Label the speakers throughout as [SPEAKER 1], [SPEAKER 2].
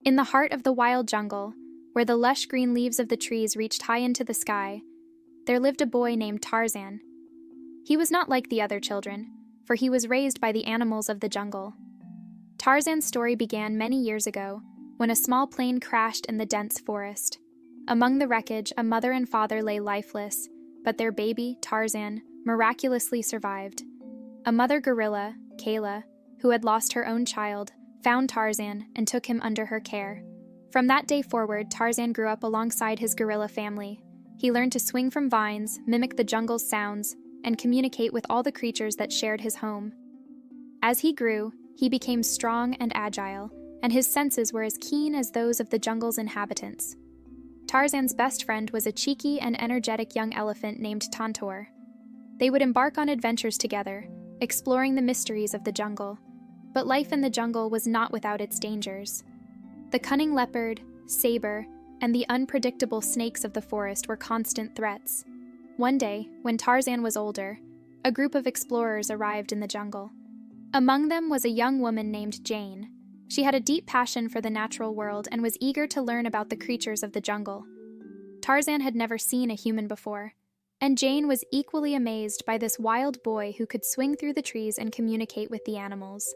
[SPEAKER 1] In the heart of the wild jungle, where the lush green leaves of the trees reached high into the sky, there lived a boy named Tarzan. He was not like the other children, for he was raised by the animals of the jungle. Tarzan's story began many years ago, when a small plane crashed in the dense forest. Among the wreckage, a mother and father lay lifeless, but their baby, Tarzan, miraculously survived. A mother gorilla, Kayla, who had lost her own child, found Tarzan and took him under her care. From that day forward, Tarzan grew up alongside his gorilla family. He learned to swing from vines, mimic the jungle's sounds, and communicate with all the creatures that shared his home. As he grew, he became strong and agile, and his senses were as keen as those of the jungle's inhabitants. Tarzan's best friend was a cheeky and energetic young elephant named Tantor. They would embark on adventures together, exploring the mysteries of the jungle. But life in the jungle was not without its dangers. The cunning leopard, saber, and the unpredictable snakes of the forest were constant threats. One day, when Tarzan was older, a group of explorers arrived in the jungle. Among them was a young woman named Jane. She had a deep passion for the natural world and was eager to learn about the creatures of the jungle. Tarzan had never seen a human before, and Jane was equally amazed by this wild boy who could swing through the trees and communicate with the animals.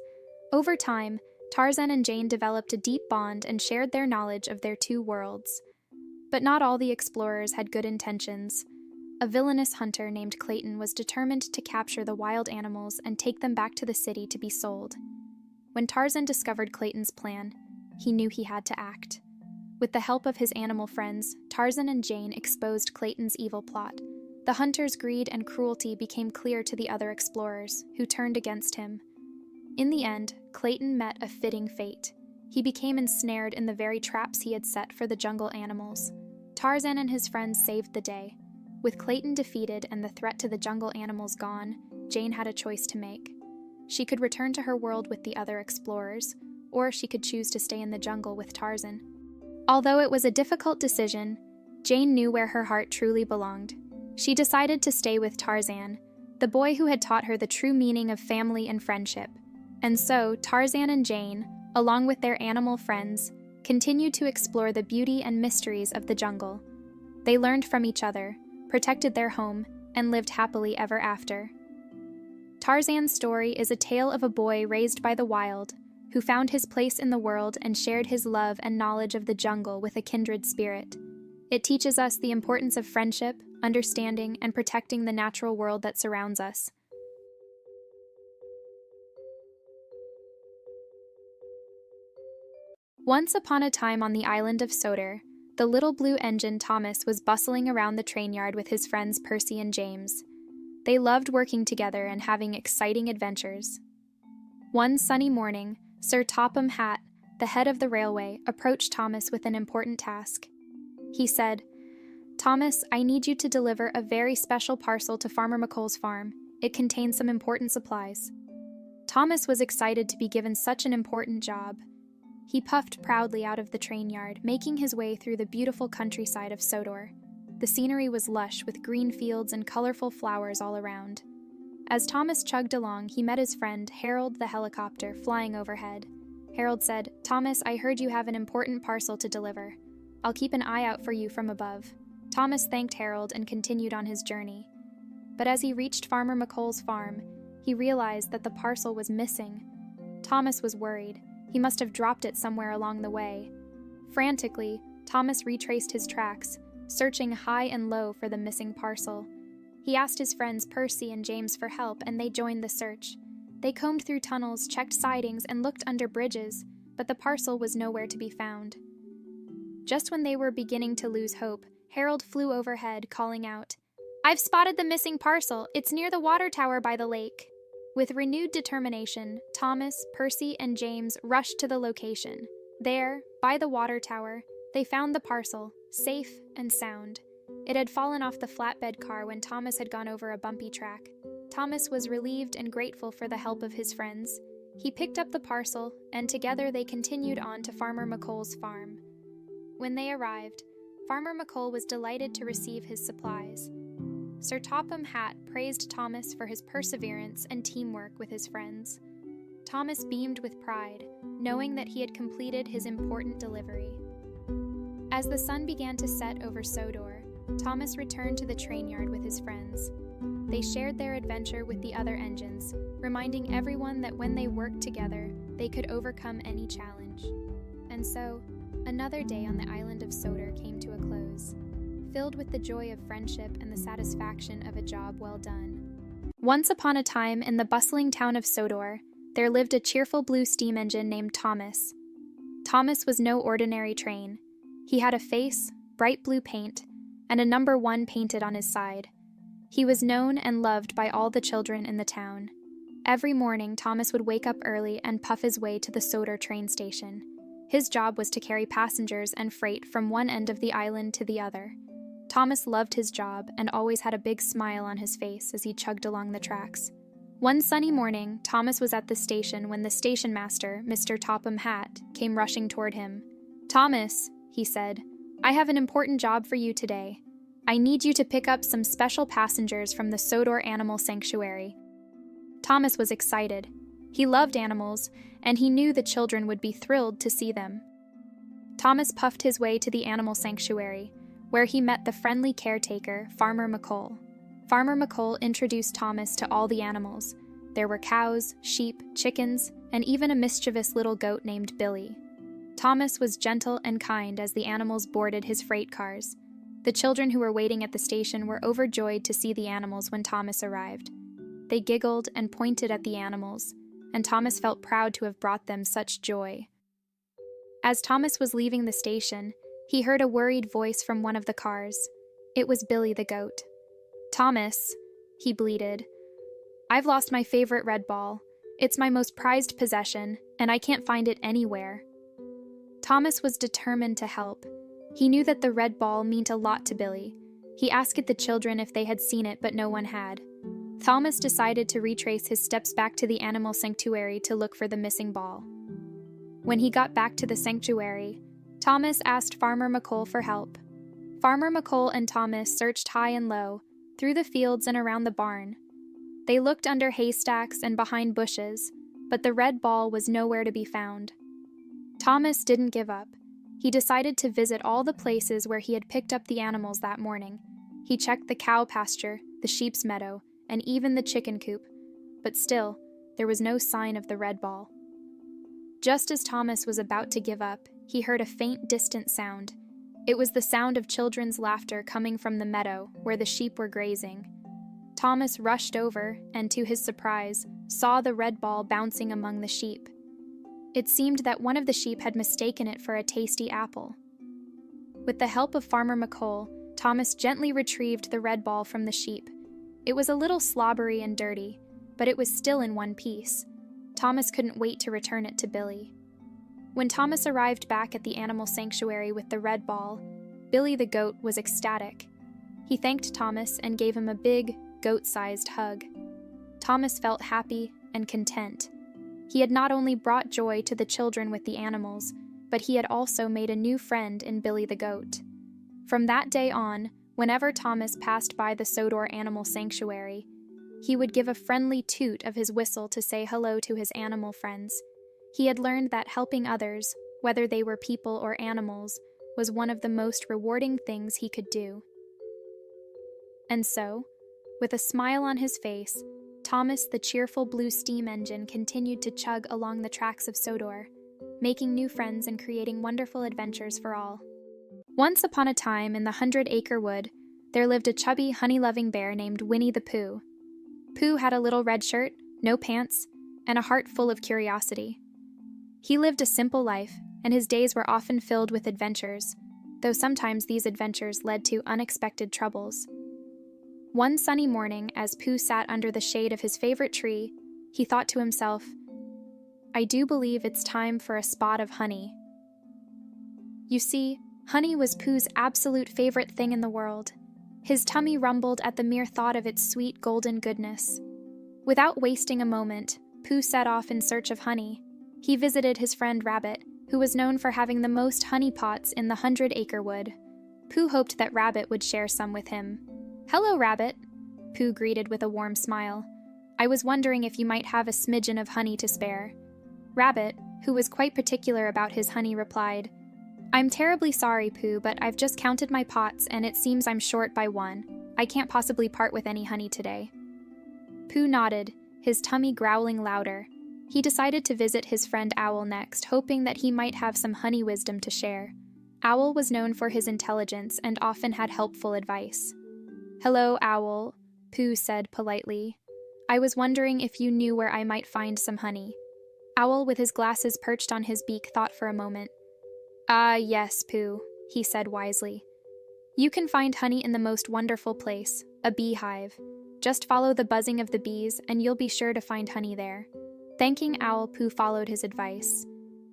[SPEAKER 1] Over time, Tarzan and Jane developed a deep bond and shared their knowledge of their two worlds. But not all the explorers had good intentions. A villainous hunter named Clayton was determined to capture the wild animals and take them back to the city to be sold. When Tarzan discovered Clayton's plan, he knew he had to act. With the help of his animal friends, Tarzan and Jane exposed Clayton's evil plot. The hunter's greed and cruelty became clear to the other explorers, who turned against him. In the end, Clayton met a fitting fate. He became ensnared in the very traps he had set for the jungle animals. Tarzan and his friends saved the day. With Clayton defeated and the threat to the jungle animals gone, Jane had a choice to make. She could return to her world with the other explorers, or she could choose to stay in the jungle with Tarzan. Although it was a difficult decision, Jane knew where her heart truly belonged. She decided to stay with Tarzan, the boy who had taught her the true meaning of family and friendship. And so, Tarzan and Jane, along with their animal friends, continued to explore the beauty and mysteries of the jungle. They learned from each other, protected their home, and lived happily ever after. Tarzan's story is a tale of a boy raised by the wild, who found his place in the world and shared his love and knowledge of the jungle with a kindred spirit. It teaches us the importance of friendship, understanding, and protecting the natural world that surrounds us. Once upon a time on the island of Sodor, the little blue engine Thomas was bustling around the train yard with his friends Percy and James. They loved working together and having exciting adventures. One sunny morning, Sir Topham Hatt, the head of the railway, approached Thomas with an important task. He said, "Thomas, I need you to deliver a very special parcel to Farmer McColl's farm. It contains some important supplies." Thomas was excited to be given such an important job. He puffed proudly out of the train yard, making his way through the beautiful countryside of Sodor. The scenery was lush with green fields and colorful flowers all around. As Thomas chugged along, he met his friend, Harold the helicopter, flying overhead. Harold said, "Thomas, I heard you have an important parcel to deliver. I'll keep an eye out for you from above." Thomas thanked Harold and continued on his journey. But as he reached Farmer McColl's farm, he realized that the parcel was missing. Thomas was worried. He must have dropped it somewhere along the way. Frantically, Thomas retraced his tracks, searching high and low for the missing parcel. He asked his friends Percy and James for help, and they joined the search. They combed through tunnels, checked sidings, and looked under bridges, but the parcel was nowhere to be found. Just when they were beginning to lose hope, Harold flew overhead, calling out, "I've spotted the missing parcel. It's near the water tower by the lake." With renewed determination, Thomas, Percy, and James rushed to the location. There, by the water tower, they found the parcel, safe and sound. It had fallen off the flatbed car when Thomas had gone over a bumpy track. Thomas was relieved and grateful for the help of his friends. He picked up the parcel, and together they continued on to Farmer McColl's farm. When they arrived, Farmer McColl was delighted to receive his supplies. Sir Topham Hatt praised Thomas for his perseverance and teamwork with his friends. Thomas beamed with pride, knowing that he had completed his important delivery. As the sun began to set over Sodor, Thomas returned to the train yard with his friends. They shared their adventure with the other engines, reminding everyone that when they worked together, they could overcome any challenge. And so, another day on the island of Sodor came to a close, filled with the joy of friendship and the satisfaction of a job well done. Once upon a time, in the bustling town of Sodor, there lived a cheerful blue steam engine named Thomas. Thomas was no ordinary train. He had a face, bright blue paint, and a number 1 painted on his side. He was known and loved by all the children in the town. Every morning, Thomas would wake up early and puff his way to the Sodor train station. His job was to carry passengers and freight from one end of the island to the other. Thomas loved his job and always had a big smile on his face as he chugged along the tracks. One sunny morning, Thomas was at the station when the station master, Mr. Topham Hatt, came rushing toward him. "Thomas," he said, "I have an important job for you today. I need you to pick up some special passengers from the Sodor Animal Sanctuary." Thomas was excited. He loved animals, and he knew the children would be thrilled to see them. Thomas puffed his way to the animal sanctuary, where he met the friendly caretaker, Farmer McColl. Farmer McColl introduced Thomas to all the animals. There were cows, sheep, chickens, and even a mischievous little goat named Billy. Thomas was gentle and kind as the animals boarded his freight cars. The children who were waiting at the station were overjoyed to see the animals when Thomas arrived. They giggled and pointed at the animals, and Thomas felt proud to have brought them such joy. As Thomas was leaving the station, he heard a worried voice from one of the cars. It was Billy the goat. "Thomas," he bleated, "I've lost my favorite red ball. It's my most prized possession, and I can't find it anywhere." Thomas was determined to help. He knew that the red ball meant a lot to Billy. He asked the children if they had seen it, but no one had. Thomas decided to retrace his steps back to the animal sanctuary to look for the missing ball. When he got back to the sanctuary, Thomas asked Farmer McColl for help. Farmer McColl and Thomas searched high and low, through the fields and around the barn. They looked under haystacks and behind bushes, but the red ball was nowhere to be found. Thomas didn't give up. He decided to visit all the places where he had picked up the animals that morning. He checked the cow pasture, the sheep's meadow, and even the chicken coop, but still, there was no sign of the red ball. Just as Thomas was about to give up, he heard a faint, distant sound. It was the sound of children's laughter coming from the meadow where the sheep were grazing. Thomas rushed over and, to his surprise, saw the red ball bouncing among the sheep. It seemed that one of the sheep had mistaken it for a tasty apple. With the help of Farmer McColl, Thomas gently retrieved the red ball from the sheep. It was a little slobbery and dirty, but it was still in one piece. Thomas couldn't wait to return it to Billy. When Thomas arrived back at the animal sanctuary with the red ball, Billy the goat was ecstatic. He thanked Thomas and gave him a big, goat-sized hug. Thomas felt happy and content. He had not only brought joy to the children with the animals, but he had also made a new friend in Billy the goat. From that day on, whenever Thomas passed by the Sodor Animal Sanctuary, he would give a friendly toot of his whistle to say hello to his animal friends. He had learned that helping others, whether they were people or animals, was one of the most rewarding things he could do. And so, with a smile on his face, Thomas the cheerful blue steam engine continued to chug along the tracks of Sodor, making new friends and creating wonderful adventures for all. Once upon a time, in the 100-acre wood, there lived a chubby, honey-loving bear named Winnie the Pooh. Pooh had a little red shirt, no pants, and a heart full of curiosity. He lived a simple life, and his days were often filled with adventures, though sometimes these adventures led to unexpected troubles. One sunny morning, as Pooh sat under the shade of his favorite tree, he thought to himself, "I do believe it's time for a spot of honey." You see, honey was Pooh's absolute favorite thing in the world. His tummy rumbled at the mere thought of its sweet golden goodness. Without wasting a moment, Pooh set off in search of honey. He visited his friend Rabbit, who was known for having the most honey pots in the 100-acre wood. Pooh hoped that Rabbit would share some with him. "Hello, Rabbit," Pooh greeted with a warm smile. I was wondering if you might have a smidgen of honey to spare." Rabbit, who was quite particular about his honey, replied, "I'm terribly sorry, Pooh, but I've just counted my pots and it seems I'm short by one. I can't possibly part with any honey today." Pooh nodded, his tummy growling louder. He decided to visit his friend Owl next, hoping that he might have some honey wisdom to share. Owl was known for his intelligence and often had helpful advice. "Hello, Owl," Pooh said politely. "I was wondering if you knew where I might find some honey." Owl, with his glasses perched on his beak, thought for a moment. "Ah, yes, Pooh," he said wisely. "You can find honey in the most wonderful place, a beehive. Just follow the buzzing of the bees, and you'll be sure to find honey there." Thanking Owl, Pooh followed his advice.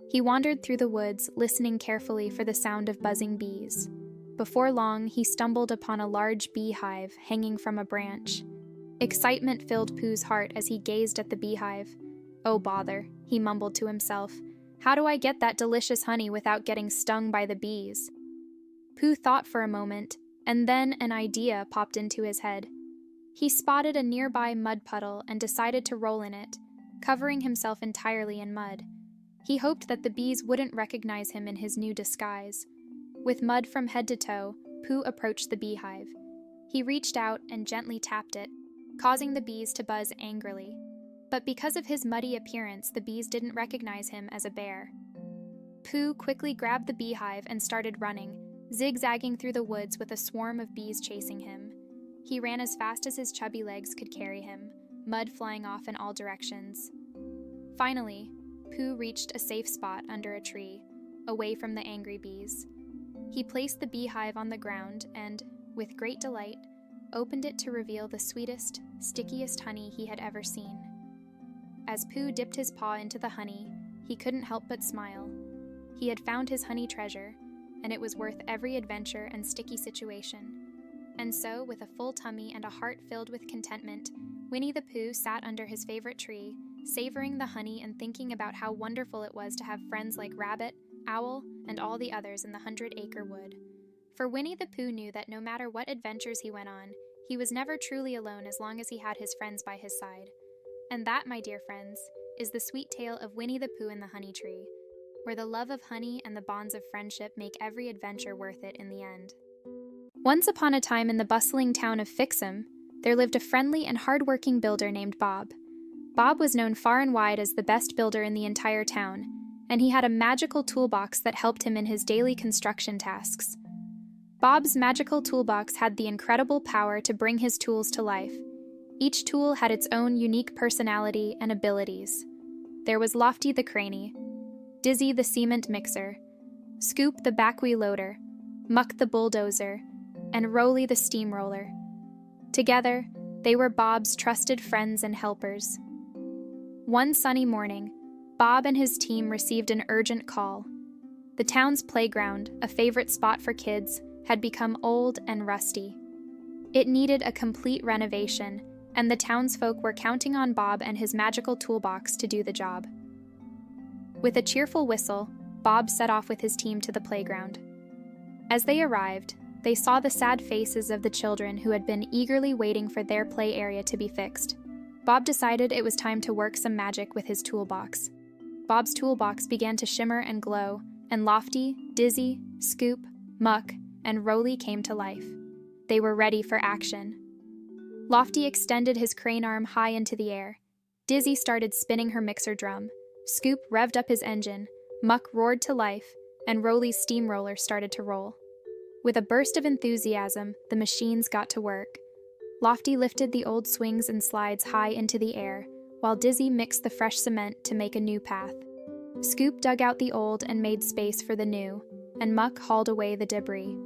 [SPEAKER 1] He wandered through the woods, listening carefully for the sound of buzzing bees. Before long, he stumbled upon a large beehive hanging from a branch. Excitement filled Pooh's heart as he gazed at the beehive. "Oh, bother," he mumbled to himself. "How do I get that delicious honey without getting stung by the bees?" Pooh thought for a moment, and then an idea popped into his head. He spotted a nearby mud puddle and decided to roll in it, covering himself entirely in mud. He hoped that the bees wouldn't recognize him in his new disguise. With mud from head to toe, Pooh approached the beehive. He reached out and gently tapped it, causing the bees to buzz angrily. But because of his muddy appearance, the bees didn't recognize him as a bear. Pooh quickly grabbed the beehive and started running, zigzagging through the woods with a swarm of bees chasing him. He ran as fast as his chubby legs could carry him, mud flying off in all directions. Finally, Pooh reached a safe spot under a tree, away from the angry bees. He placed the beehive on the ground and, with great delight, opened it to reveal the sweetest, stickiest honey he had ever seen. As Pooh dipped his paw into the honey, he couldn't help but smile. He had found his honey treasure, and it was worth every adventure and sticky situation. And so, with a full tummy and a heart filled with contentment, Winnie the Pooh sat under his favorite tree, savoring the honey and thinking about how wonderful it was to have friends like Rabbit, Owl, and all the others in the 100-acre wood. For Winnie the Pooh knew that no matter what adventures he went on, he was never truly alone as long as he had his friends by his side. And that, my dear friends, is the sweet tale of Winnie the Pooh and the Honey Tree, where the love of honey and the bonds of friendship make every adventure worth it in the end. Once upon a time in the bustling town of Fixham, there lived a friendly and hard-working builder named Bob. Bob was known far and wide as the best builder in the entire town, and he had a magical toolbox that helped him in his daily construction tasks. Bob's magical toolbox had the incredible power to bring his tools to life. Each tool had its own unique personality and abilities. There was Lofty the Craney, Dizzy the Cement Mixer, Scoop the Backwheel Loader, Muck the Bulldozer, and Roly the Steamroller. Together, they were Bob's trusted friends and helpers. One sunny morning, Bob and his team received an urgent call. The town's playground, a favorite spot for kids, had become old and rusty. It needed a complete renovation, and the townsfolk were counting on Bob and his magical toolbox to do the job. With a cheerful whistle, Bob set off with his team to the playground. As they arrived, they saw the sad faces of the children who had been eagerly waiting for their play area to be fixed. Bob decided it was time to work some magic with his toolbox. Bob's toolbox began to shimmer and glow, and Lofty, Dizzy, Scoop, Muck, and Roly came to life. They were ready for action. Lofty extended his crane arm high into the air. Dizzy started spinning her mixer drum. Scoop revved up his engine. Muck roared to life, and Roly's steamroller started to roll. With a burst of enthusiasm, the machines got to work. Lofty lifted the old swings and slides high into the air, while Dizzy mixed the fresh cement to make a new path. Scoop dug out the old and made space for the new, and Muck hauled away the debris.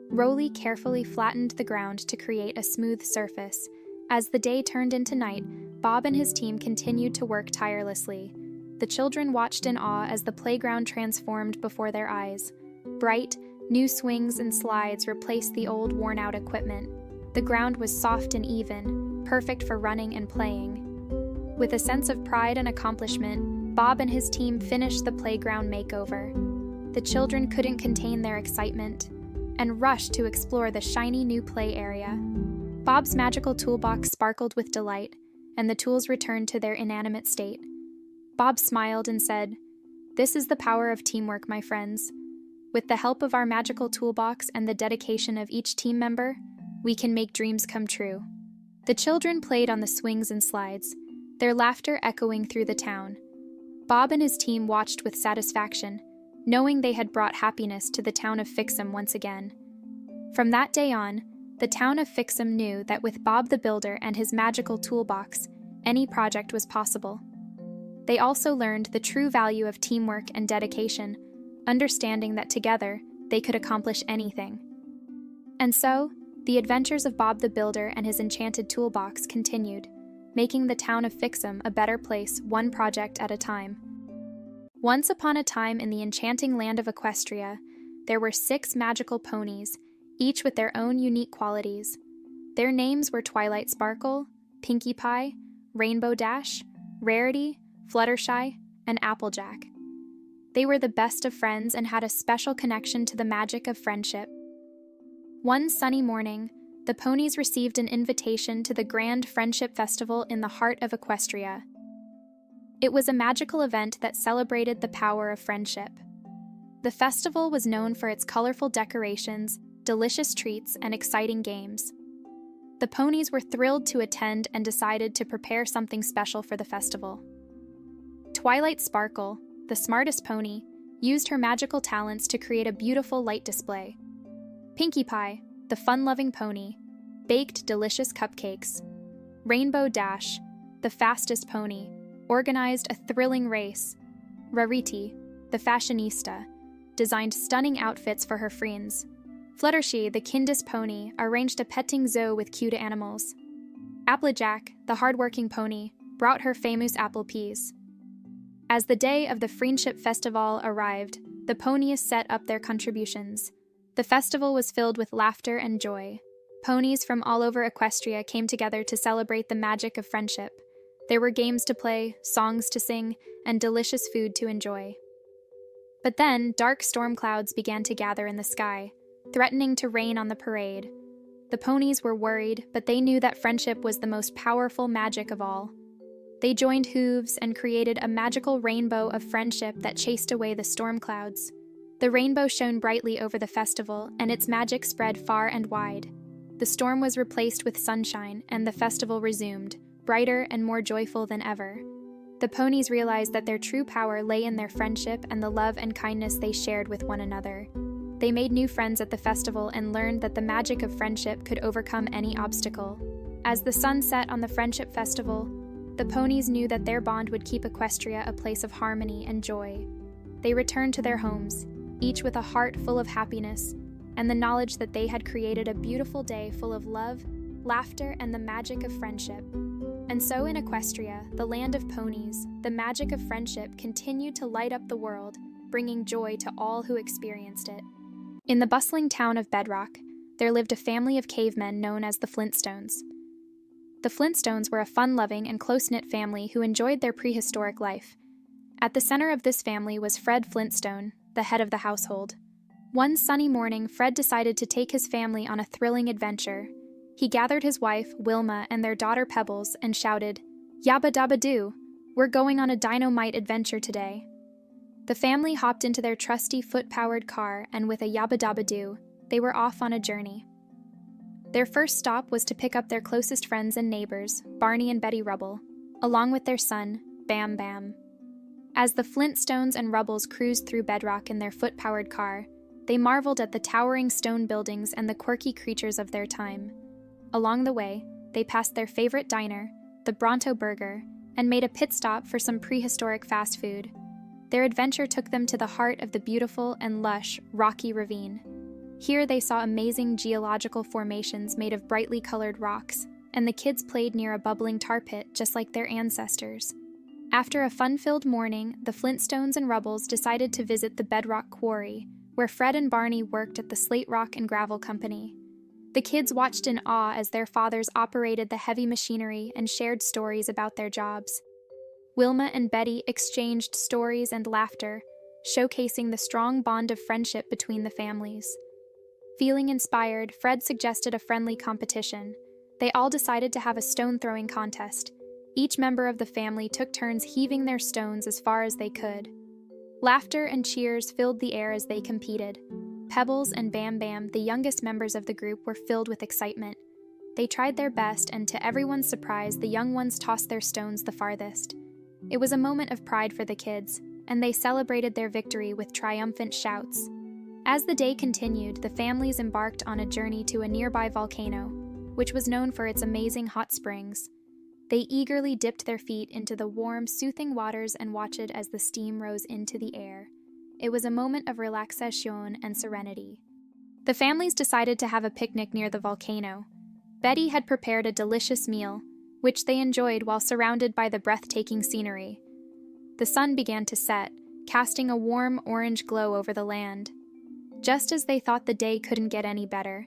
[SPEAKER 1] Roly carefully flattened the ground to create a smooth surface. As the day turned into night, Bob and his team continued to work tirelessly. The children watched in awe as the playground transformed before their eyes. Bright, new swings and slides replaced the old, worn-out equipment. The ground was soft and even, perfect for running and playing. With a sense of pride and accomplishment, Bob and his team finished the playground makeover. The children couldn't contain their excitement and rushed to explore the shiny new play area. Bob's magical toolbox sparkled with delight, and the tools returned to their inanimate state. Bob smiled and said, "This is the power of teamwork, my friends. With the help of our magical toolbox and the dedication of each team member, we can make dreams come true." The children played on the swings and slides, their laughter echoing through the town. Bob and his team watched with satisfaction, knowing they had brought happiness to the town of Fixham once again. From that day on, the town of Fixham knew that with Bob the Builder and his magical toolbox, any project was possible. They also learned the true value of teamwork and dedication, understanding that together they could accomplish anything. And so, the adventures of Bob the Builder and his enchanted toolbox continued, making the town of Fixham a better place one project at a time. Once upon a time in the enchanting land of Equestria, there were 6 magical ponies, each with their own unique qualities. Their names were Twilight Sparkle, Pinkie Pie, Rainbow Dash, Rarity, Fluttershy, and Applejack. They were the best of friends and had a special connection to the magic of friendship. One sunny morning, the ponies received an invitation to the Grand Friendship Festival in the heart of Equestria. It was a magical event that celebrated the power of friendship. The festival was known for its colorful decorations, delicious treats, and exciting games. The ponies were thrilled to attend and decided to prepare something special for the festival. Twilight Sparkle, the smartest pony, used her magical talents to create a beautiful light display. Pinkie Pie, the fun-loving pony, baked delicious cupcakes. Rainbow Dash, the fastest pony, organized a thrilling race. Rarity, the fashionista, designed stunning outfits for her friends. Fluttershy, the kindest pony, arranged a petting zoo with cute animals. Applejack, the hard-working pony, brought her famous apple peas. As the day of the Friendship Festival arrived, the ponies set up their contributions. The festival was filled with laughter and joy. Ponies from all over Equestria came together to celebrate the magic of friendship. There were games to play, songs to sing, and delicious food to enjoy. But then, dark storm clouds began to gather in the sky, threatening to rain on the parade. The ponies were worried, but they knew that friendship was the most powerful magic of all. They joined hooves and created a magical rainbow of friendship that chased away the storm clouds. The rainbow shone brightly over the festival, and its magic spread far and wide. The storm was replaced with sunshine, and the festival resumed, brighter and more joyful than ever. The ponies realized that their true power lay in their friendship and the love and kindness they shared with one another. They made new friends at the festival and learned that the magic of friendship could overcome any obstacle. As the sun set on the Friendship Festival, the ponies knew that their bond would keep Equestria a place of harmony and joy. They returned to their homes, each with a heart full of happiness, and the knowledge that they had created a beautiful day full of love, laughter, and the magic of friendship. And so in Equestria, the land of ponies, the magic of friendship continued to light up the world, bringing joy to all who experienced it. In the bustling town of Bedrock, there lived a family of cavemen known as the Flintstones. The Flintstones were a fun-loving and close-knit family who enjoyed their prehistoric life. At the center of this family was Fred Flintstone, the head of the household. One sunny morning, Fred decided to take his family on a thrilling adventure. He gathered his wife, Wilma, and their daughter Pebbles and shouted, "Yabba dabba doo! We're going on a dynamite adventure today." The family hopped into their trusty foot-powered car, and with a yabba dabba doo, they were off on a journey. Their first stop was to pick up their closest friends and neighbors, Barney and Betty Rubble, along with their son, Bam Bam. As the Flintstones and Rubbles cruised through Bedrock in their foot-powered car, they marveled at the towering stone buildings and the quirky creatures of their time. Along the way, they passed their favorite diner, the Bronto Burger, and made a pit stop for some prehistoric fast food. Their adventure took them to the heart of the beautiful and lush Rocky Ravine. Here they saw amazing geological formations made of brightly colored rocks, and the kids played near a bubbling tar pit just like their ancestors. After a fun-filled morning, the Flintstones and Rubbles decided to visit the Bedrock Quarry, where Fred and Barney worked at the Slate Rock and Gravel Company. The kids watched in awe as their fathers operated the heavy machinery and shared stories about their jobs. Wilma and Betty exchanged stories and laughter, showcasing the strong bond of friendship between the families. Feeling inspired, Fred suggested a friendly competition. They all decided to have a stone-throwing contest. Each member of the family took turns heaving their stones as far as they could. Laughter and cheers filled the air as they competed. Pebbles and Bam Bam, the youngest members of the group, were filled with excitement. They tried their best, and to everyone's surprise, the young ones tossed their stones the farthest. It was a moment of pride for the kids, and they celebrated their victory with triumphant shouts. As the day continued, the families embarked on a journey to a nearby volcano, which was known for its amazing hot springs. They eagerly dipped their feet into the warm, soothing waters and watched as the steam rose into the air. It was a moment of relaxation and serenity. The families decided to have a picnic near the volcano. Betty had prepared a delicious meal, which they enjoyed while surrounded by the breathtaking scenery. The sun began to set, casting a warm orange glow over the land. Just as they thought the day couldn't get any better,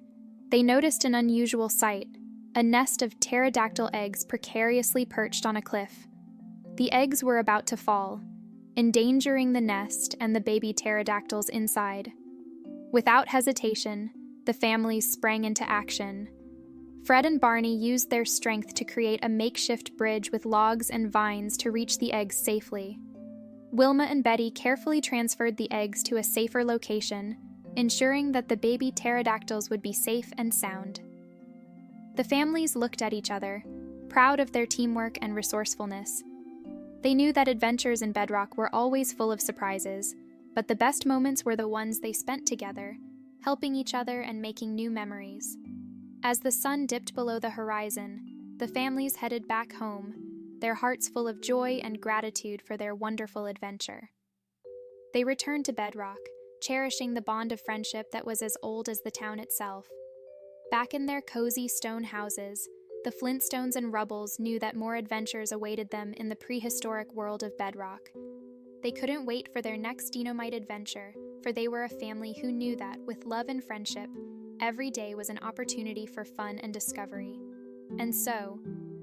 [SPEAKER 1] they noticed an unusual sight: a nest of pterodactyl eggs precariously perched on a cliff. The eggs were about to fall, endangering the nest and the baby pterodactyls inside. Without hesitation, the families sprang into action. Fred and Barney used their strength to create a makeshift bridge with logs and vines to reach the eggs safely. Wilma and Betty carefully transferred the eggs to a safer location, ensuring that the baby pterodactyls would be safe and sound. The families looked at each other, proud of their teamwork and resourcefulness. They knew that adventures in Bedrock were always full of surprises, but the best moments were the ones they spent together, helping each other and making new memories. As the sun dipped below the horizon, the families headed back home, their hearts full of joy and gratitude for their wonderful adventure. They returned to Bedrock, cherishing the bond of friendship that was as old as the town itself. Back in their cozy stone houses, the Flintstones and Rubbles knew that more adventures awaited them in the prehistoric world of Bedrock. They couldn't wait for their next dynamite adventure, for they were a family who knew that, with love and friendship, every day was an opportunity for fun and discovery. And so,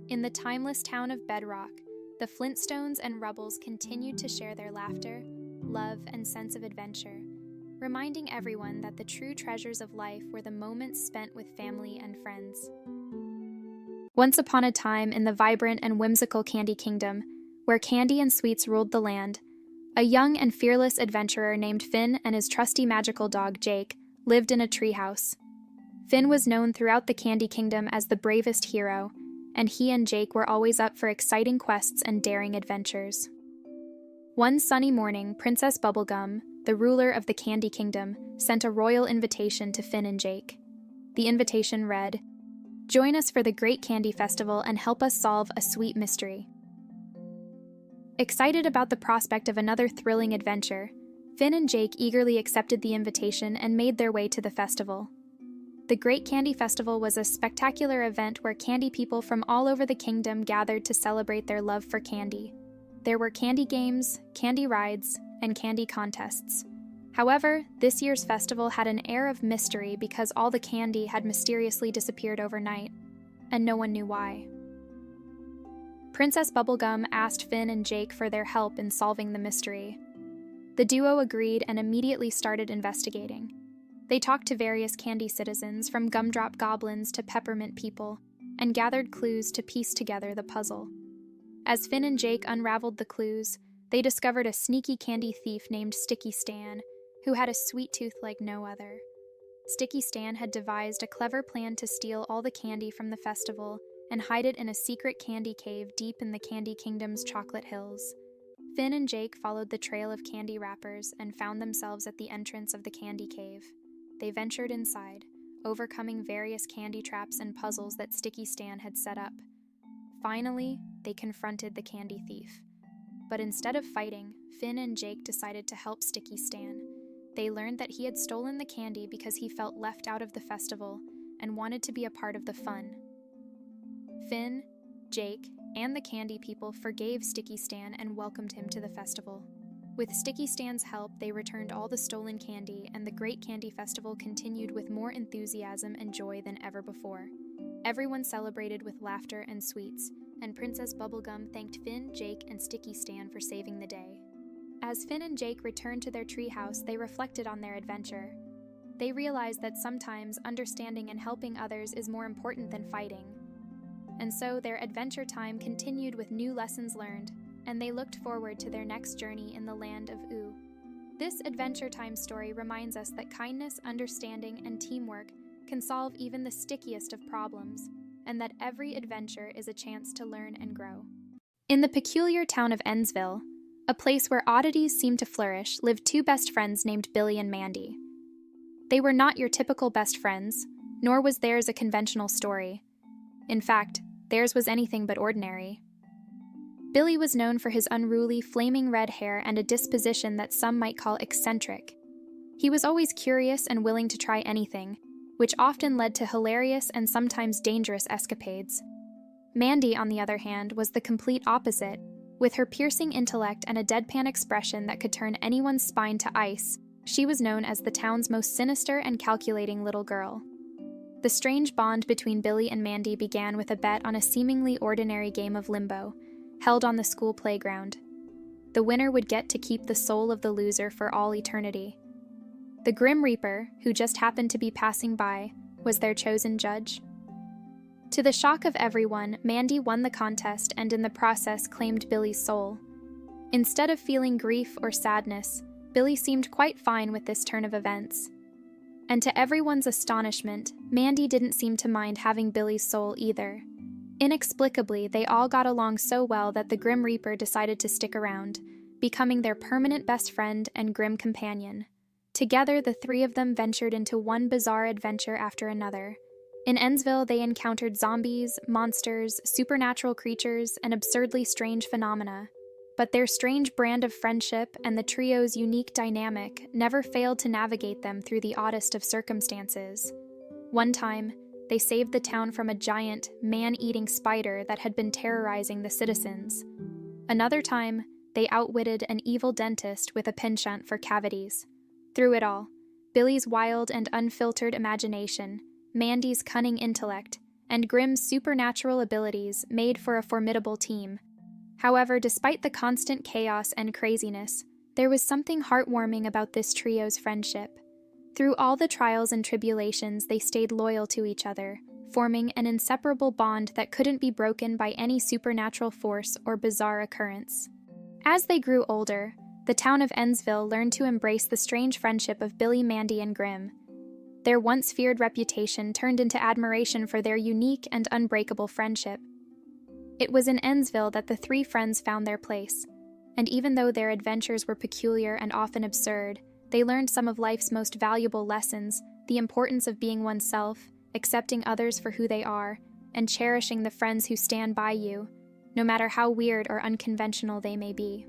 [SPEAKER 1] in the timeless town of Bedrock, the Flintstones and Rubbles continued to share their laughter, love, and sense of adventure, reminding everyone that the true treasures of life were the moments spent with family and friends. Once upon a time, in the vibrant and whimsical Candy Kingdom, where candy and sweets ruled the land, a young and fearless adventurer named Finn and his trusty magical dog Jake lived in a treehouse. Finn was known throughout the Candy Kingdom as the bravest hero, and he and Jake were always up for exciting quests and daring adventures. One sunny morning, Princess Bubblegum, the ruler of the Candy Kingdom, sent a royal invitation to Finn and Jake. The invitation read, "Join us for the Great Candy Festival and help us solve a sweet mystery." Excited about the prospect of another thrilling adventure, Finn and Jake eagerly accepted the invitation and made their way to the festival. The Great Candy Festival was a spectacular event where candy people from all over the kingdom gathered to celebrate their love for candy. There were candy games, candy rides, and candy contests. However, this year's festival had an air of mystery because all the candy had mysteriously disappeared overnight, and no one knew why. Princess Bubblegum asked Finn and Jake for their help in solving the mystery. The duo agreed and immediately started investigating. They talked to various candy citizens, from gumdrop goblins to peppermint people, and gathered clues to piece together the puzzle. As Finn and Jake unraveled the clues, they discovered a sneaky candy thief named Sticky Stan, who had a sweet tooth like no other. Sticky Stan had devised a clever plan to steal all the candy from the festival and hide it in a secret candy cave deep in the Candy Kingdom's chocolate hills. Finn and Jake followed the trail of candy wrappers and found themselves at the entrance of the candy cave. They ventured inside, overcoming various candy traps and puzzles that Sticky Stan had set up. Finally, they confronted the candy thief. But instead of fighting, Finn and Jake decided to help Sticky Stan. They learned that he had stolen the candy because he felt left out of the festival and wanted to be a part of the fun. Finn, Jake, and the candy people forgave Sticky Stan and welcomed him to the festival. With Sticky Stan's help, they returned all the stolen candy, and the Great Candy Festival continued with more enthusiasm and joy than ever before. Everyone celebrated with laughter and sweets, and Princess Bubblegum thanked Finn, Jake, and Sticky Stan for saving the day. As Finn and Jake returned to their treehouse, they reflected on their adventure. They realized that sometimes understanding and helping others is more important than fighting. and so their adventure time continued with new lessons learned, and they looked forward to their next journey in the land of Ooh. This Adventure Time story reminds us that kindness, understanding, and teamwork can solve even the stickiest of problems, and that every adventure is a chance to learn and grow. In the peculiar town of Ennsville, a place where oddities seem to flourish, lived two best friends named Billy and Mandy. They were not your typical best friends, nor was theirs a conventional story. In fact, theirs was anything but ordinary. Billy was known for his unruly, flaming red hair and a disposition that some might call eccentric. He was always curious and willing to try anything, which often led to hilarious and sometimes dangerous escapades. Mandy, on the other hand, was the complete opposite. With her piercing intellect and a deadpan expression that could turn anyone's spine to ice, she was known as the town's most sinister and calculating little girl. The strange bond between Billy and Mandy began with a bet on a seemingly ordinary game of limbo, held on the school playground. The winner would get to keep the soul of the loser for all eternity. The Grim Reaper, who just happened to be passing by, was their chosen judge. To the shock of everyone, Mandy won the contest and in the process claimed Billy's soul. Instead of feeling grief or sadness, Billy seemed quite fine with this turn of events. And to everyone's astonishment, Mandy didn't seem to mind having Billy's soul either. Inexplicably, they all got along so well that the Grim Reaper decided to stick around, becoming their permanent best friend and grim companion. Together, the three of them ventured into one bizarre adventure after another. In Ennsville, they encountered zombies, monsters, supernatural creatures, and absurdly strange phenomena. But their strange brand of friendship and the trio's unique dynamic never failed to navigate them through the oddest of circumstances. One time, they saved the town from a giant, man-eating spider that had been terrorizing the citizens. Another time, they outwitted an evil dentist with a penchant for cavities. Through it all, Billy's wild and unfiltered imagination, Mandy's cunning intellect, and Grimm's supernatural abilities made for a formidable team. However, despite the constant chaos and craziness, there was something heartwarming about this trio's friendship. Through all the trials and tribulations, they stayed loyal to each other, forming an inseparable bond that couldn't be broken by any supernatural force or bizarre occurrence. As they grew older, the town of Ennsville learned to embrace the strange friendship of Billy, Mandy, and Grimm. Their once feared reputation turned into admiration for their unique and unbreakable friendship. It was in Ennsville that the three friends found their place, and even though their adventures were peculiar and often absurd, they learned some of life's most valuable lessons: the importance of being oneself, accepting others for who they are, and cherishing the friends who stand by you, no matter how weird or unconventional they may be.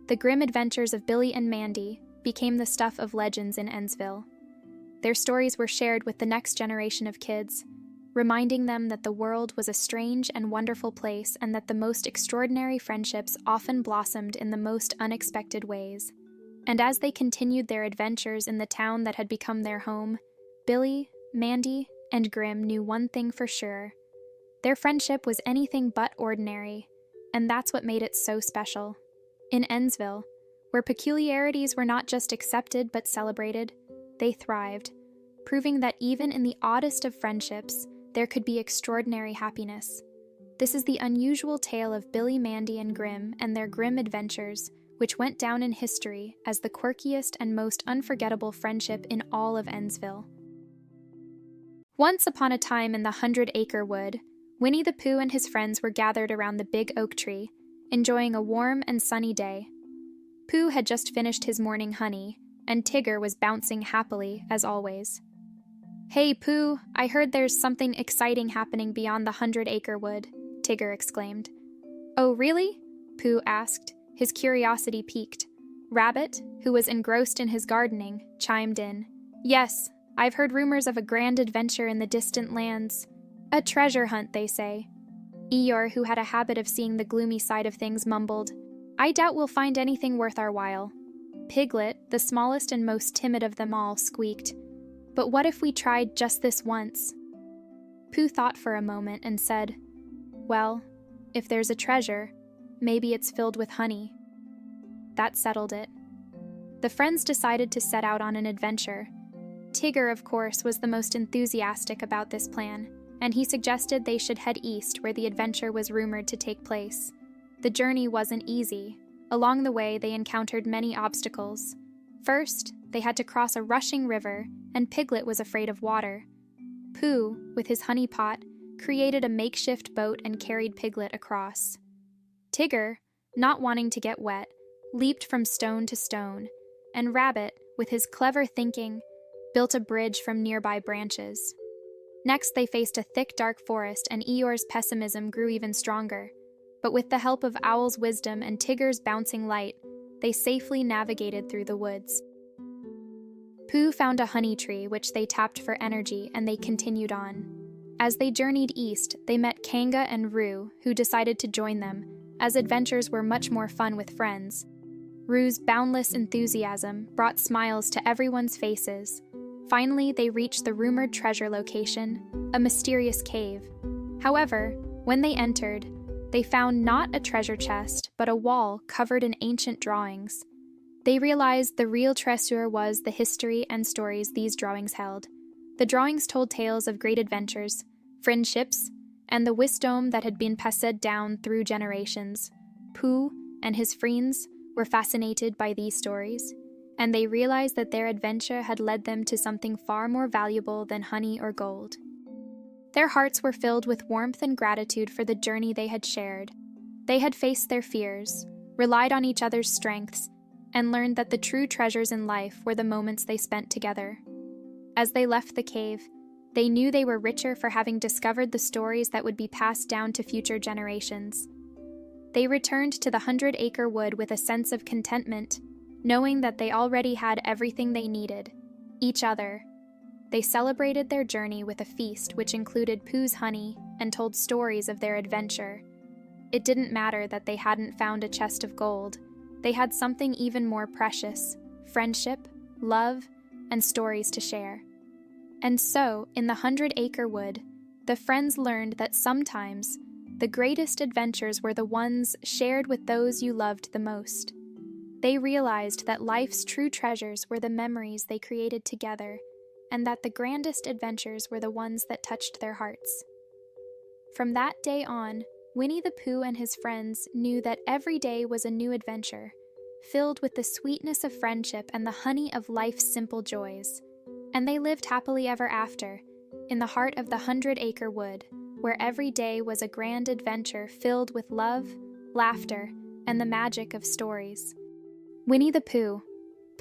[SPEAKER 1] The grim adventures of Billy and Mandy became the stuff of legends in Ennsville. Their stories were shared with the next generation of kids, reminding them that the world was a strange and wonderful place and that the most extraordinary friendships often blossomed in the most unexpected ways. And as they continued their adventures in the town that had become their home, Billy, Mandy, and Grimm knew one thing for sure. Their friendship was anything but ordinary, and that's what made it so special. In Ennsville, where peculiarities were not just accepted but celebrated, they thrived, proving that even in the oddest of friendships, there could be extraordinary happiness. This is the unusual tale of Billy, Mandy, and Grimm and their grim adventures, which went down in history as the quirkiest and most unforgettable friendship in all of Ennsville. Once upon a time in the 100-acre wood, Winnie the Pooh and his friends were gathered around the big oak tree, enjoying a warm and sunny day. Pooh had just finished his morning honey, and Tigger was bouncing happily, as always. "Hey, Pooh, I heard there's something exciting happening beyond the 100-acre wood," Tigger exclaimed. "Oh, really?" Pooh asked, his curiosity piqued. Rabbit, who was engrossed in his gardening, chimed in. "Yes, I've heard rumors of a grand adventure in the distant lands. A treasure hunt, they say." Eeyore, who had a habit of seeing the gloomy side of things, mumbled, "I doubt we'll find anything worth our while." Piglet, the smallest and most timid of them all, squeaked, "But what if we tried just this once?" Pooh thought for a moment and said, "Well, if there's a treasure, maybe it's filled with honey." That settled it. The friends decided to set out on an adventure. Tigger, of course, was the most enthusiastic about this plan, and he suggested they should head east where the adventure was rumored to take place. The journey wasn't easy. Along the way, they encountered many obstacles. First, they had to cross a rushing river, and Piglet was afraid of water. Pooh, with his honey pot, created a makeshift boat and carried Piglet across. Tigger, not wanting to get wet, leaped from stone to stone, and Rabbit, with his clever thinking, built a bridge from nearby branches. Next, they faced a thick, dark forest, and Eeyore's pessimism grew even stronger. But with the help of Owl's wisdom and Tigger's bouncing light, they safely navigated through the woods. Pooh found a honey tree, which they tapped for energy, and they continued on. As they journeyed east, they met Kanga and Roo, who decided to join them, as adventures were much more fun with friends. Roo's boundless enthusiasm brought smiles to everyone's faces. Finally, they reached the rumored treasure location, a mysterious cave. However, when they entered, they found not a treasure chest, but a wall covered in ancient drawings. They realized the real treasure was the history and stories these drawings held. The drawings told tales of great adventures, friendships, and the wisdom that had been passed down through generations. Pooh and his friends were fascinated by these stories, and they realized that their adventure had led them to something far more valuable than honey or gold. Their hearts were filled with warmth and gratitude for the journey they had shared. They had faced their fears, relied on each other's strengths, and learned that the true treasures in life were the moments they spent together. As they left the cave, they knew they were richer for having discovered the stories that would be passed down to future generations. They returned to the 100-acre wood with a sense of contentment, knowing that they already had everything they needed, each other. They celebrated their journey with a feast which included Pooh's honey and told stories of their adventure. It didn't matter that they hadn't found a chest of gold. They had something even more precious: friendship, love, and stories to share. And so, in the 100-acre wood, the friends learned that sometimes the greatest adventures were the ones shared with those you loved the most. They realized that life's true treasures were the memories they created together, and that the grandest adventures were the ones that touched their hearts. From that day on, Winnie the Pooh and his friends knew that every day was a new adventure, filled with the sweetness of friendship and the honey of life's simple joys. And they lived happily ever after, in the heart of the 100-acre wood, where every day was a grand adventure filled with love, laughter, and the magic of stories. Winnie the Pooh.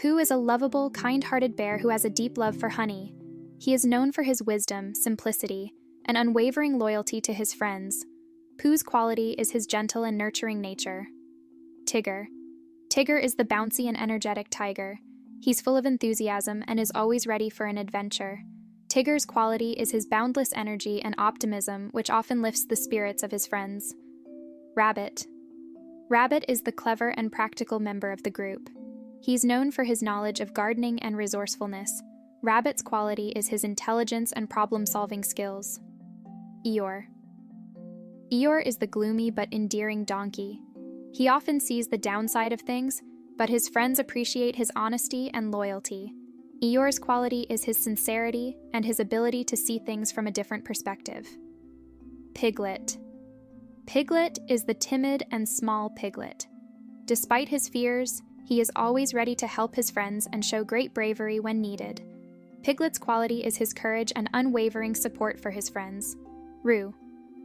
[SPEAKER 1] Pooh is a lovable, kind-hearted bear who has a deep love for honey. He is known for his wisdom, simplicity, and unwavering loyalty to his friends. Pooh's quality is his gentle and nurturing nature. Tigger. Tigger is the bouncy and energetic tiger. He's full of enthusiasm and is always ready for an adventure. Tigger's quality is his boundless energy and optimism, which often lifts the spirits of his friends. Rabbit. Rabbit is the clever and practical member of the group. He's known for his knowledge of gardening and resourcefulness. Rabbit's quality is his intelligence and problem-solving skills. Eeyore. Eeyore is the gloomy but endearing donkey. He often sees the downside of things, but his friends appreciate his honesty and loyalty. Eeyore's quality is his sincerity and his ability to see things from a different perspective. Piglet. Piglet is the timid and small piglet. Despite his fears, he is always ready to help his friends and show great bravery when needed. Piglet's quality is his courage and unwavering support for his friends. Roo.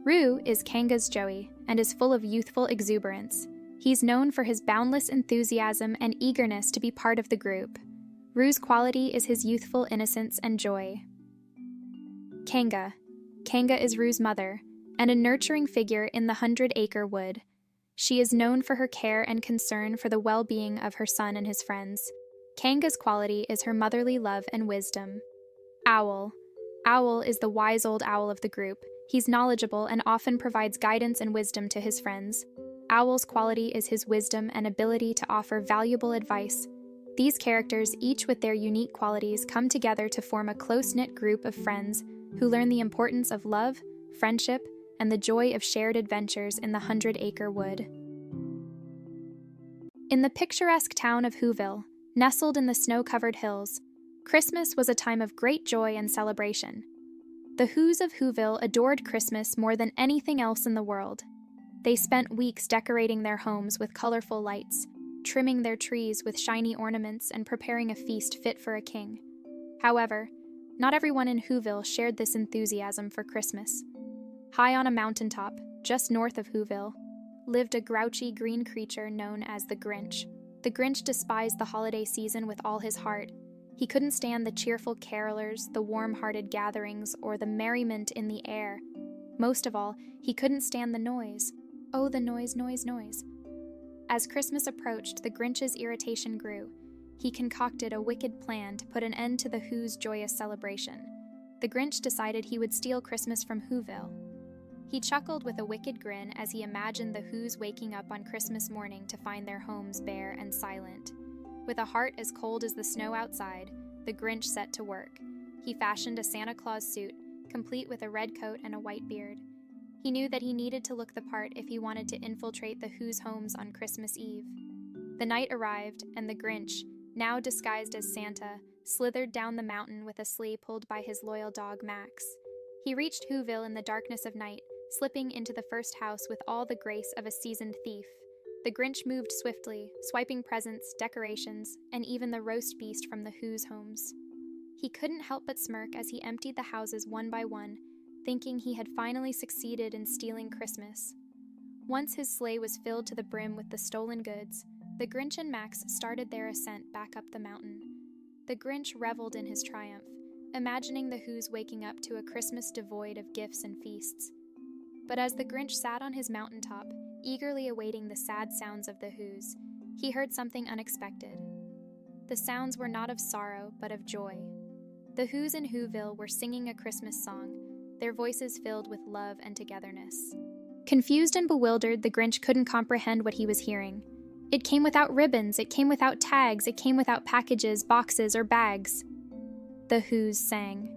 [SPEAKER 1] Roo is Kanga's Joey and is full of youthful exuberance. He's known for his boundless enthusiasm and eagerness to be part of the group. Roo's quality is his youthful innocence and joy. Kanga. Kanga is Roo's mother, and a nurturing figure in the 100-acre wood. She is known for her care and concern for the well-being of her son and his friends. Kanga's quality is her motherly love and wisdom. Owl. Owl is the wise old owl of the group. He's knowledgeable and often provides guidance and wisdom to his friends. Owl's quality is his wisdom and ability to offer valuable advice. These characters, each with their unique qualities, come together to form a close-knit group of friends who learn the importance of love, friendship, and the joy of shared adventures in the 100-acre wood. In the picturesque town of Whoville, nestled in the snow-covered hills, Christmas was a time of great joy and celebration. The Whos of Whoville adored Christmas more than anything else in the world. They spent weeks decorating their homes with colorful lights, trimming their trees with shiny ornaments, and preparing a feast fit for a king. However, not everyone in Whoville shared this enthusiasm for Christmas. High on a mountaintop, just north of Whoville, lived a grouchy green creature known as the Grinch. The Grinch despised the holiday season with all his heart. He couldn't stand the cheerful carolers, the warm-hearted gatherings, or the merriment in the air. Most of all, he couldn't stand the noise. Oh, the noise, noise, noise. As Christmas approached, the Grinch's irritation grew. He concocted a wicked plan to put an end to the Who's joyous celebration. The Grinch decided he would steal Christmas from Whoville. He chuckled with a wicked grin as he imagined the Whos waking up on Christmas morning to find their homes bare and silent. With a heart as cold as the snow outside, the Grinch set to work. He fashioned a Santa Claus suit, complete with a red coat and a white beard. He knew that he needed to look the part if he wanted to infiltrate the Whos' homes on Christmas Eve. The night arrived, and the Grinch, now disguised as Santa, slithered down the mountain with a sleigh pulled by his loyal dog Max. He reached Whoville in the darkness of night, slipping into the first house with all the grace of a seasoned thief. The Grinch moved swiftly, swiping presents, decorations, and even the roast beast from the Whos' homes. He couldn't help but smirk as he emptied the houses one by one, thinking he had finally succeeded in stealing Christmas. Once his sleigh was filled to the brim with the stolen goods, the Grinch and Max started their ascent back up the mountain. The Grinch reveled in his triumph, imagining the Whos waking up to a Christmas devoid of gifts and feasts. But as the Grinch sat on his mountaintop, eagerly awaiting the sad sounds of the Whos, he heard something unexpected. The sounds were not of sorrow, but of joy. The Whos in Whoville were singing a Christmas song, their voices filled with love and togetherness. Confused and bewildered, the Grinch couldn't comprehend what he was hearing. It came without ribbons, it came without tags, it came without packages, boxes, or bags. The Whos sang.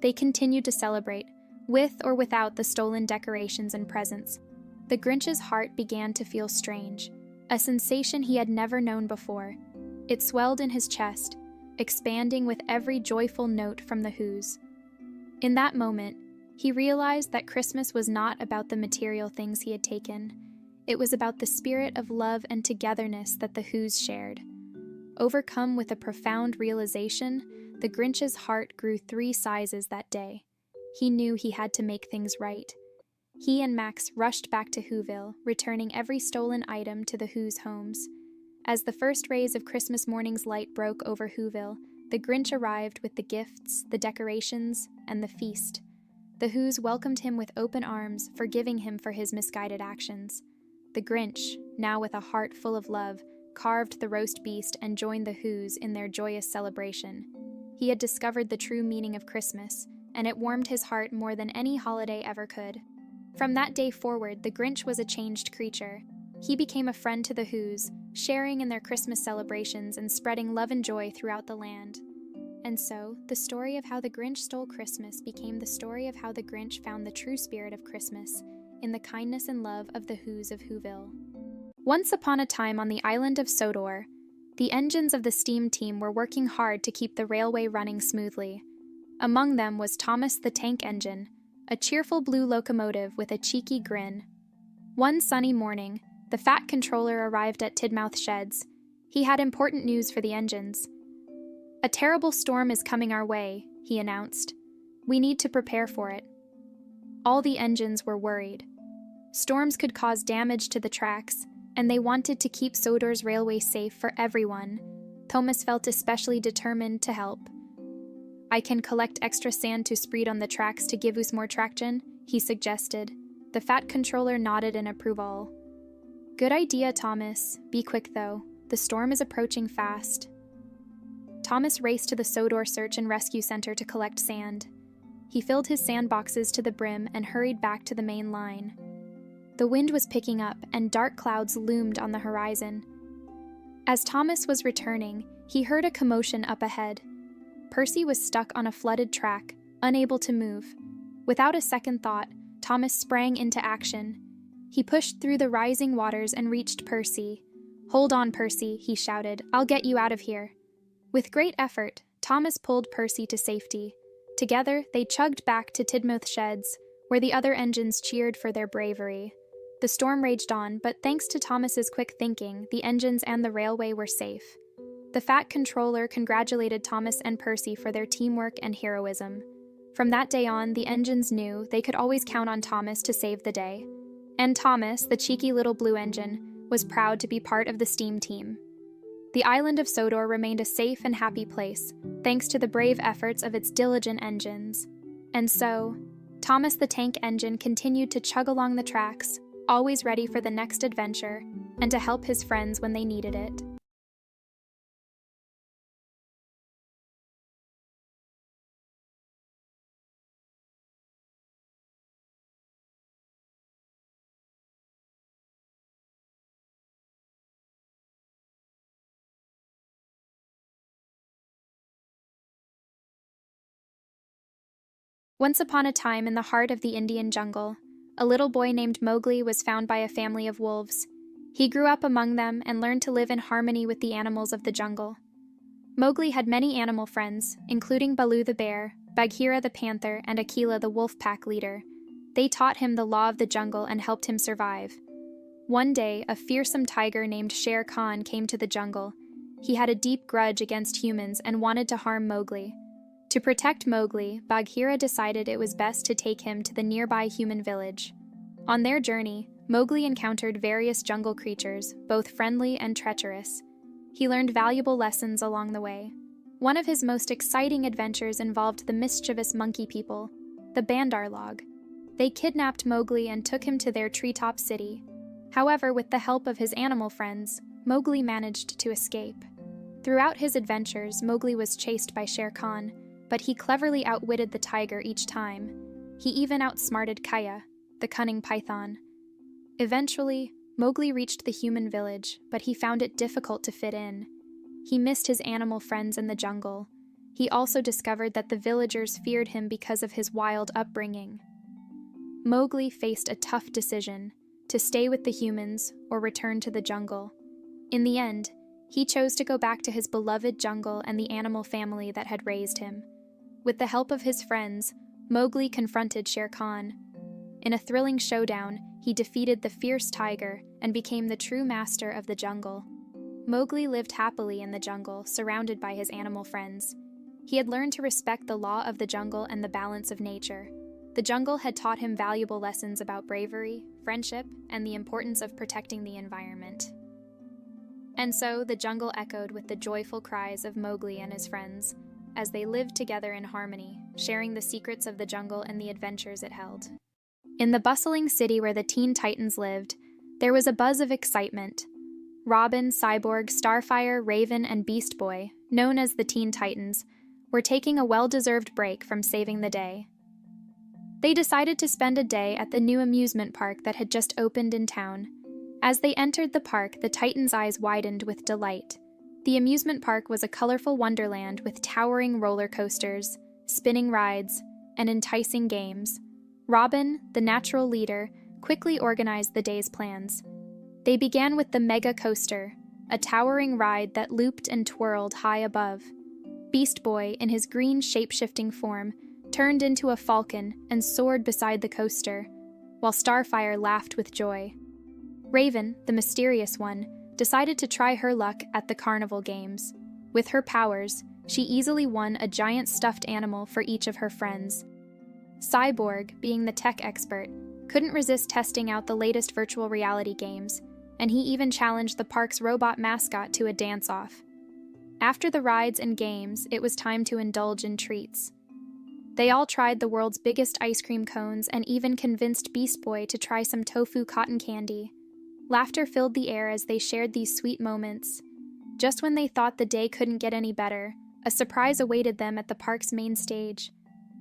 [SPEAKER 1] They continued to celebrate, with or without the stolen decorations and presents. The Grinch's heart began to feel strange, a sensation he had never known before. It swelled in his chest, expanding with every joyful note from the Whos. In that moment, he realized that Christmas was not about the material things he had taken. It was about the spirit of love and togetherness that the Whos shared. Overcome with a profound realization, the Grinch's heart grew 3 sizes that day. He knew he had to make things right. He and Max rushed back to Whoville, returning every stolen item to the Whos' homes. As the first rays of Christmas morning's light broke over Whoville, the Grinch arrived with the gifts, the decorations, and the feast. The Whos welcomed him with open arms, forgiving him for his misguided actions. The Grinch, now with a heart full of love, carved the roast beast and joined the Whos in their joyous celebration. He had discovered the true meaning of Christmas, and it warmed his heart more than any holiday ever could. From that day forward, the Grinch was a changed creature. He became a friend to the Whos, sharing in their Christmas celebrations and spreading love and joy throughout the land. And so, the story of how the Grinch stole Christmas became the story of how the Grinch found the true spirit of Christmas in the kindness and love of the Whos of Whoville. Once upon a time on the island of Sodor, the engines of the steam team were working hard to keep the railway running smoothly. Among them was Thomas the Tank Engine, a cheerful blue locomotive with a cheeky grin. One sunny morning, the Fat Controller arrived at Tidmouth Sheds. He had important news for the engines. "A terrible storm is coming our way," he announced. "We need to prepare for it." All the engines were worried. Storms could cause damage to the tracks, and they wanted to keep Sodor's railway safe for everyone. Thomas felt especially determined to help. "I can collect extra sand to spread on the tracks to give us more traction," he suggested. The Fat Controller nodded in approval. "Good idea, Thomas. Be quick, though. The storm is approaching fast." Thomas raced to the Sodor Search and Rescue Center to collect sand. He filled his sandboxes to the brim and hurried back to the main line. The wind was picking up, and dark clouds loomed on the horizon. As Thomas was returning, he heard a commotion up ahead. Percy was stuck on a flooded track, unable to move. Without a second thought, Thomas sprang into action. He pushed through the rising waters and reached Percy. "Hold on, Percy," he shouted. "I'll get you out of here." With great effort, Thomas pulled Percy to safety. Together, they chugged back to Tidmouth Sheds, where the other engines cheered for their bravery. The storm raged on, but thanks to Thomas's quick thinking, the engines and the railway were safe. The fat controller congratulated Thomas and Percy for their teamwork and heroism. From that day on, the engines knew they could always count on Thomas to save the day. And Thomas, the cheeky little blue engine, was proud to be part of the steam team. The island of Sodor remained a safe and happy place, thanks to the brave efforts of its diligent engines. And so, Thomas the Tank Engine continued to chug along the tracks, always ready for the next adventure, and to help his friends when they needed it. Once upon a time in the heart of the Indian jungle, a little boy named Mowgli was found by a family of wolves. He grew up among them and learned to live in harmony with the animals of the jungle. Mowgli had many animal friends, including Baloo the bear, Bagheera the panther, and Akela the wolf pack leader. They taught him the law of the jungle and helped him survive. One day, a fearsome tiger named Shere Khan came to the jungle. He had a deep grudge against humans and wanted to harm Mowgli. To protect Mowgli, Bagheera decided it was best to take him to the nearby human village. On their journey, Mowgli encountered various jungle creatures, both friendly and treacherous. He learned valuable lessons along the way. One of his most exciting adventures involved the mischievous monkey people, the Bandar Log. They kidnapped Mowgli and took him to their treetop city. However, with the help of his animal friends, Mowgli managed to escape. Throughout his adventures, Mowgli was chased by Shere Khan, but he cleverly outwitted the tiger each time. He even outsmarted Kaya, the cunning python. Eventually, Mowgli reached the human village, but he found it difficult to fit in. He missed his animal friends in the jungle. He also discovered that the villagers feared him because of his wild upbringing. Mowgli faced a tough decision, to stay with the humans or return to the jungle. In the end, he chose to go back to his beloved jungle and the animal family that had raised him. With the help of his friends, Mowgli confronted Shere Khan. In a thrilling showdown, he defeated the fierce tiger and became the true master of the jungle. Mowgli lived happily in the jungle, surrounded by his animal friends. He had learned to respect the law of the jungle and the balance of nature. The jungle had taught him valuable lessons about bravery, friendship, and the importance of protecting the environment. And so the jungle echoed with the joyful cries of Mowgli and his friends, as they lived together in harmony, sharing the secrets of the jungle and the adventures it held. In the bustling city where the Teen Titans lived, there was a buzz of excitement. Robin, Cyborg, Starfire, Raven, and Beast Boy, known as the Teen Titans, were taking a well-deserved break from saving the day. They decided to spend a day at the new amusement park that had just opened in town. As they entered the park, the Titans' eyes widened with delight. The amusement park was a colorful wonderland with towering roller coasters, spinning rides, and enticing games. Robin, the natural leader, quickly organized the day's plans. They began with the Mega Coaster, a towering ride that looped and twirled high above. Beast Boy, in his green shape-shifting form, turned into a falcon and soared beside the coaster, while Starfire laughed with joy. Raven, the mysterious one, decided to try her luck at the carnival games. With her powers, she easily won a giant stuffed animal for each of her friends. Cyborg, being the tech expert, couldn't resist testing out the latest virtual reality games, and he even challenged the park's robot mascot to a dance-off. After the rides and games, it was time to indulge in treats. They all tried the world's biggest ice cream cones and even convinced Beast Boy to try some tofu cotton candy. Laughter filled the air as they shared these sweet moments. Just when they thought the day couldn't get any better, a surprise awaited them at the park's main stage.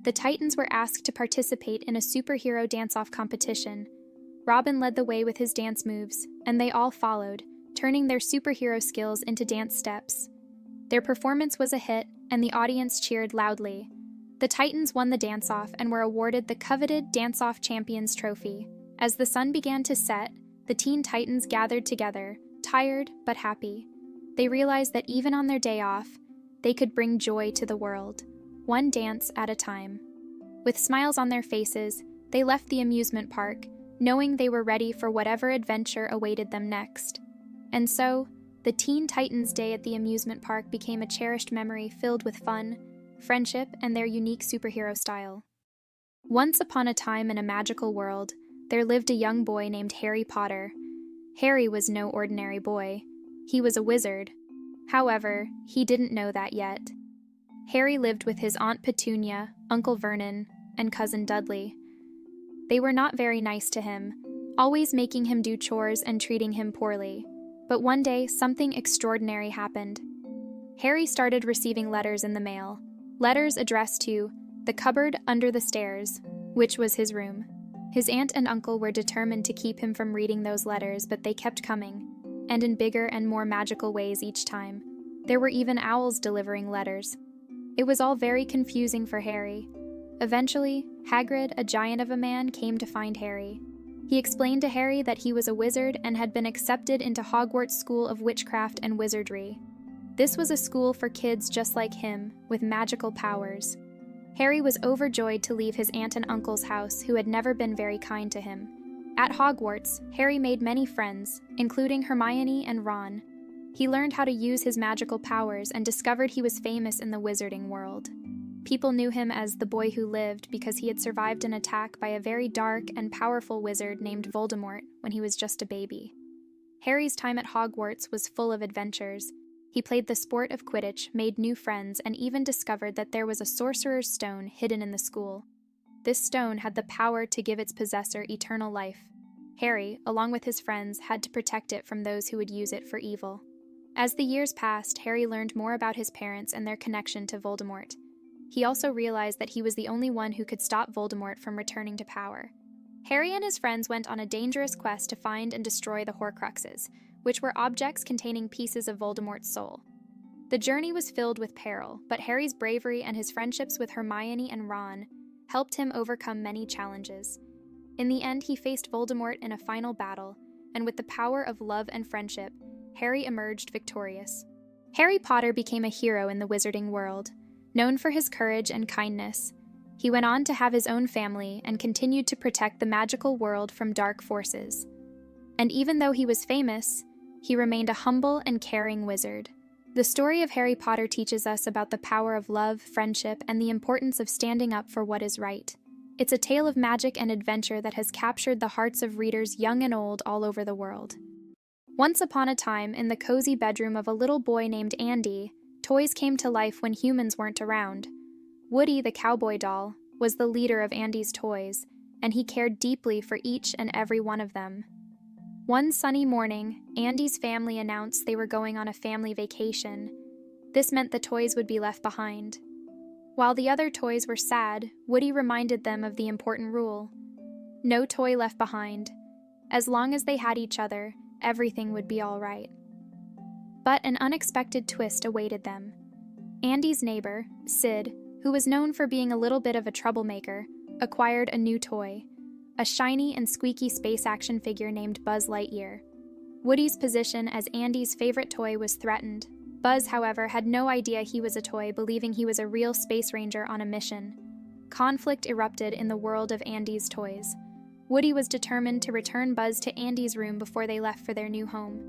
[SPEAKER 1] The Titans were asked to participate in a superhero dance-off competition. Robin led the way with his dance moves, and they all followed, turning their superhero skills into dance steps. Their performance was a hit, and the audience cheered loudly. The Titans won the dance-off and were awarded the coveted Dance-Off Champions Trophy. As the sun began to set, the Teen Titans gathered together, tired but happy. They realized that even on their day off, they could bring joy to the world. one dance at a time. With smiles on their faces, they left the amusement park, knowing they were ready for whatever adventure awaited them next. And so, the Teen Titans' Day at the amusement park became a cherished memory filled with fun, friendship, and their unique superhero style. Once upon a time in a magical world, there lived a young boy named Harry Potter. Harry was no ordinary boy. He was a wizard. However, he didn't know that yet. Harry lived with his Aunt Petunia, Uncle Vernon, and Cousin Dudley. They were not very nice to him, always making him do chores and treating him poorly. But one day, something extraordinary happened. Harry started receiving letters in the mail, letters addressed to the cupboard under the stairs, which was his room. His aunt and uncle were determined to keep him from reading those letters, but they kept coming, and in bigger and more magical ways each time. There were even owls delivering letters. It was all very confusing for Harry. Eventually, Hagrid, a giant of a man, came to find Harry. He explained to Harry that he was a wizard and had been accepted into Hogwarts School of Witchcraft and Wizardry. This was a school for kids just like him, with magical powers. Harry was overjoyed to leave his aunt and uncle's house, who had never been very kind to him. At Hogwarts, Harry made many friends, including Hermione and Ron. He learned how to use his magical powers and discovered he was famous in the wizarding world. People knew him as the boy who lived because he had survived an attack by a very dark and powerful wizard named Voldemort when he was just a baby. Harry's time at Hogwarts was full of adventures. He played the sport of Quidditch, made new friends, and even discovered that there was a sorcerer's stone hidden in the school. This stone had the power to give its possessor eternal life. Harry, along with his friends, had to protect it from those who would use it for evil. As the years passed, Harry learned more about his parents and their connection to Voldemort. He also realized that he was the only one who could stop Voldemort from returning to power. Harry and his friends went on a dangerous quest to find and destroy the Horcruxes, which were objects containing pieces of Voldemort's soul. The journey was filled with peril, but Harry's bravery and his friendships with Hermione and Ron helped him overcome many challenges. In the end, he faced Voldemort in a final battle, and with the power of love and friendship, Harry emerged victorious. Harry Potter became a hero in the wizarding world. Known for his courage and kindness, he went on to have his own family and continued to protect the magical world from dark forces. And even though he was famous, he remained a humble and caring wizard. The story of Harry Potter teaches us about the power of love, friendship, and the importance of standing up for what is right. It's a tale of magic and adventure that has captured the hearts of readers young and old all over the world. Once upon a time, in the cozy bedroom of a little boy named Andy, toys came to life when humans weren't around. Woody, the cowboy doll, was the leader of Andy's toys, and he cared deeply for each and every one of them. One sunny morning, Andy's family announced they were going on a family vacation. This meant the toys would be left behind. While the other toys were sad, Woody reminded them of the important rule: no toy left behind. As long as they had each other, everything would be all right. But an unexpected twist awaited them. Andy's neighbor, Sid, who was known for being a little bit of a troublemaker, acquired a new toy, a shiny and squeaky space action figure named Buzz Lightyear. Woody's position as Andy's favorite toy was threatened. Buzz, however, had no idea he was a toy, believing he was a real space ranger on a mission. Conflict erupted in the world of Andy's toys. Woody was determined to return Buzz to Andy's room before they left for their new home.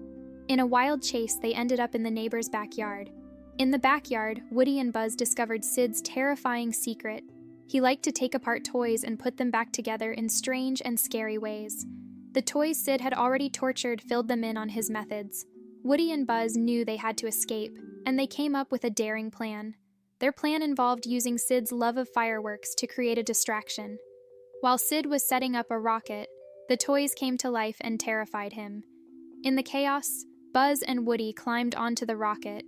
[SPEAKER 1] In a wild chase, they ended up in the neighbor's backyard. In the backyard, Woody and Buzz discovered Sid's terrifying secret. He liked to take apart toys and put them back together in strange and scary ways. The toys Sid had already tortured filled them in on his methods. Woody and Buzz knew they had to escape, and they came up with a daring plan. Their plan involved using Sid's love of fireworks to create a distraction. While Sid was setting up a rocket, the toys came to life and terrified him. In the chaos, Buzz and Woody climbed onto the rocket.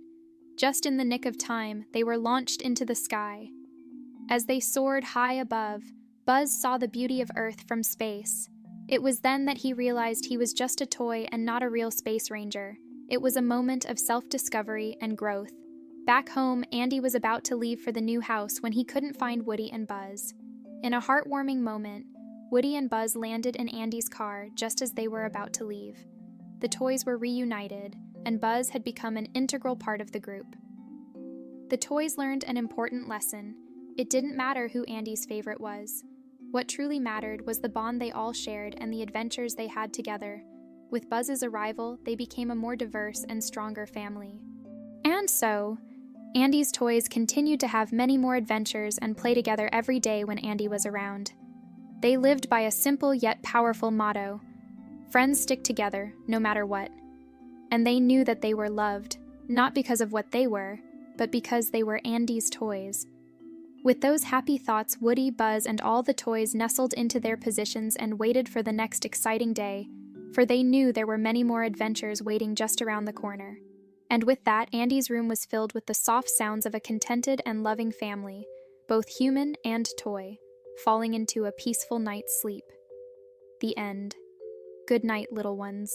[SPEAKER 1] Just in the nick of time, they were launched into the sky. As they soared high above, Buzz saw the beauty of Earth from space. It was then that he realized he was just a toy and not a real space ranger. It was a moment of self-discovery and growth. Back home, Andy was about to leave for the new house when he couldn't find Woody and Buzz. In a heartwarming moment, Woody and Buzz landed in Andy's car just as they were about to leave. The toys were reunited, and Buzz had become an integral part of the group. The toys learned an important lesson. It didn't matter who Andy's favorite was. What truly mattered was the bond they all shared and the adventures they had together. With Buzz's arrival, they became a more diverse and stronger family. And so, Andy's toys continued to have many more adventures and play together every day when Andy was around. They lived by a simple yet powerful motto: friends stick together, no matter what. And they knew that they were loved, not because of what they were, but because they were Andy's toys. With those happy thoughts, Woody, Buzz, and all the toys nestled into their positions and waited for the next exciting day, for they knew there were many more adventures waiting just around the corner. And with that, Andy's room was filled with the soft sounds of a contented and loving family, both human and toy, falling into a peaceful night's sleep. The end. Good night, little ones.